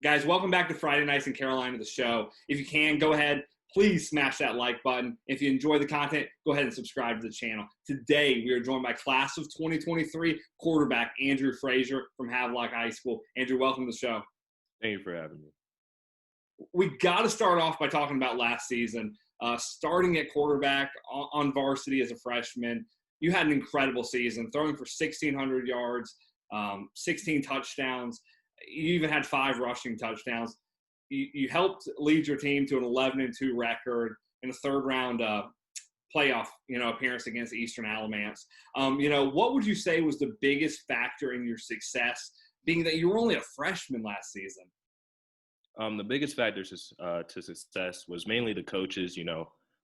Guys, welcome back to Friday Nights in Carolina, the show. If you can, go ahead, please smash that like button. If you enjoy the content, go ahead and subscribe to the channel. Today, we are joined by class of 2023 quarterback Andrew Frazier from Havelock High School. Andrew, welcome to the show. Thank you for having me. We got to start off by talking about last season. Starting at quarterback on varsity as a freshman, you had an incredible season, throwing for 1,600 yards, 16 touchdowns. You even had 5 rushing touchdowns. You helped lead your team to an 11-2 record in a third-round playoff, appearance against Eastern Alamance. What would you say was the biggest factor in your success, being that you were only a freshman last season? The biggest factor to success was mainly the coaches,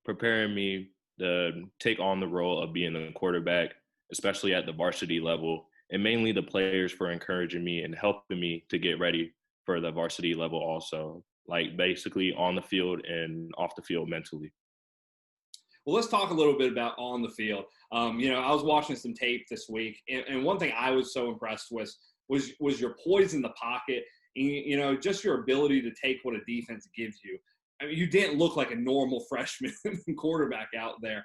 preparing me to take on the role of being a quarterback, especially at the varsity level, and mainly the players for encouraging me and helping me to get ready for the varsity level also, like basically on the field and off the field mentally. Well, let's talk a little bit about on the field. I was watching some tape this week, and one thing I was so impressed with was your poise in the pocket, and, just your ability to take what a defense gives you. I mean, you didn't look like a normal freshman quarterback out there.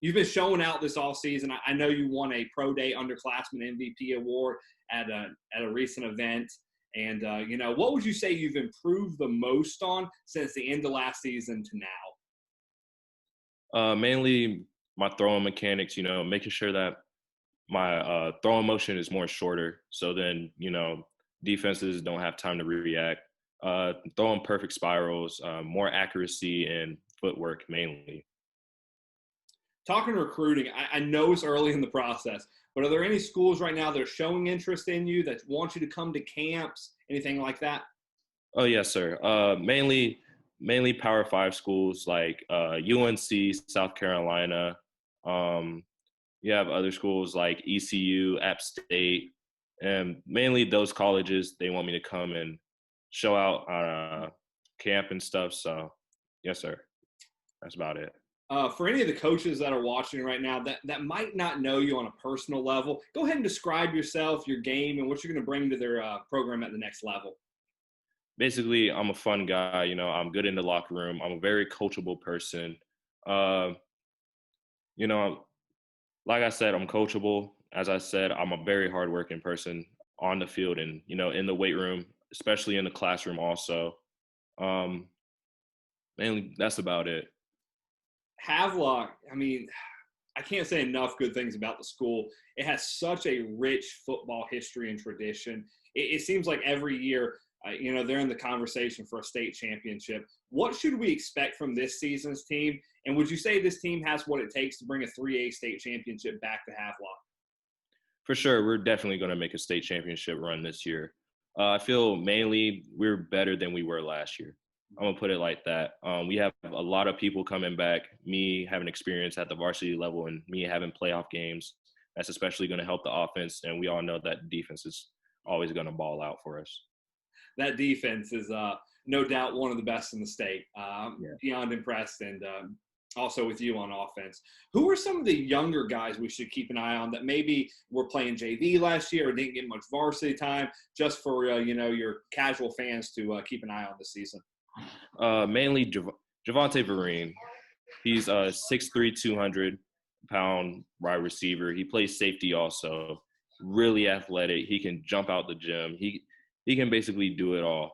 You've been showing out this all season. I know you won a Pro Day Underclassmen MVP award at a recent event. And, what would you say you've improved the most on since the end of last season to now? Mainly my throwing mechanics, making sure that my throwing motion is more shorter. So then, defenses don't have time to react. Throwing perfect spirals, more accuracy and footwork mainly. Talking recruiting, I know it's early in the process, but are there any schools right now that are showing interest in you, that want you to come to camps, anything like that? Oh, yes, sir. Mainly Power 5 schools like UNC, South Carolina. You have other schools like ECU, App State, and mainly those colleges, they want me to come and show out on camp and stuff. So, yes, sir. That's about it. For any of the coaches that are watching right now that might not know you on a personal level, go ahead and describe yourself, your game, and what you're going to bring to their program at the next level. Basically, I'm a fun guy. I'm good in the locker room. I'm a very coachable person. Like I said, I'm coachable. As I said, I'm a very hardworking person on the field and, in the weight room, especially in the classroom also. Mainly, that's about it. Havelock, I can't say enough good things about the school. It has such a rich football history and tradition. It seems like every year, they're in the conversation for a state championship. What should we expect from this season's team? And would you say this team has what it takes to bring a 3A state championship back to Havelock? For sure, we're definitely going to make a state championship run this year. I feel mainly we're better than we were last year. I'm going to put it like that. We have a lot of people coming back, me having experience at the varsity level and me having playoff games. That's especially going to help the offense, and we all know that defense is always going to ball out for us. That defense is no doubt one of the best in the state. Beyond impressed, and also with you on offense. Who are some of the younger guys we should keep an eye on that maybe were playing JV last year or didn't get much varsity time, just for your casual fans to keep an eye on this season? Mainly Javante Vereen. He's a 6'3", 200-pound wide receiver. He plays safety also. Really athletic. He can jump out the gym. He can basically do it all.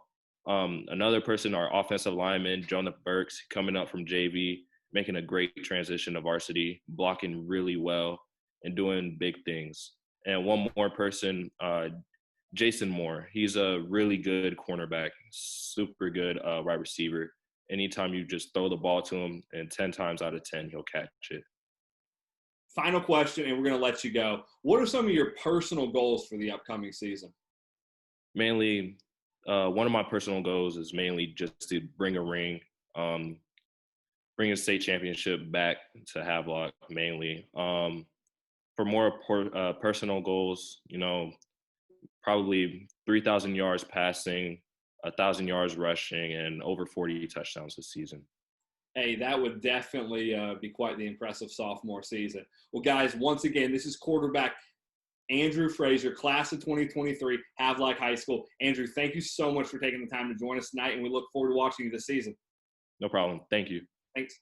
Another person, our offensive lineman, Jonah Burks, coming up from JV, making a great transition to varsity, blocking really well and doing big things. And one more person, Jason Moore. He's a really good cornerback, super good wide receiver. Anytime you just throw the ball to him, and 10 times out of 10, he'll catch it. Final question, and we're going to let you go. What are some of your personal goals for the upcoming season? Mainly, one of my personal goals is mainly just to bring a ring, bring a state championship back to Havelock mainly. for more personal goals, probably 3,000 yards passing, 1,000 yards rushing, and over 40 touchdowns this season. Hey, that would definitely be quite the impressive sophomore season. Well, guys, once again, this is quarterback Andrew Frazier, class of 2023, Havelock High School. Andrew, thank you so much for taking the time to join us tonight, and we look forward to watching you this season. No problem. Thank you. Thanks.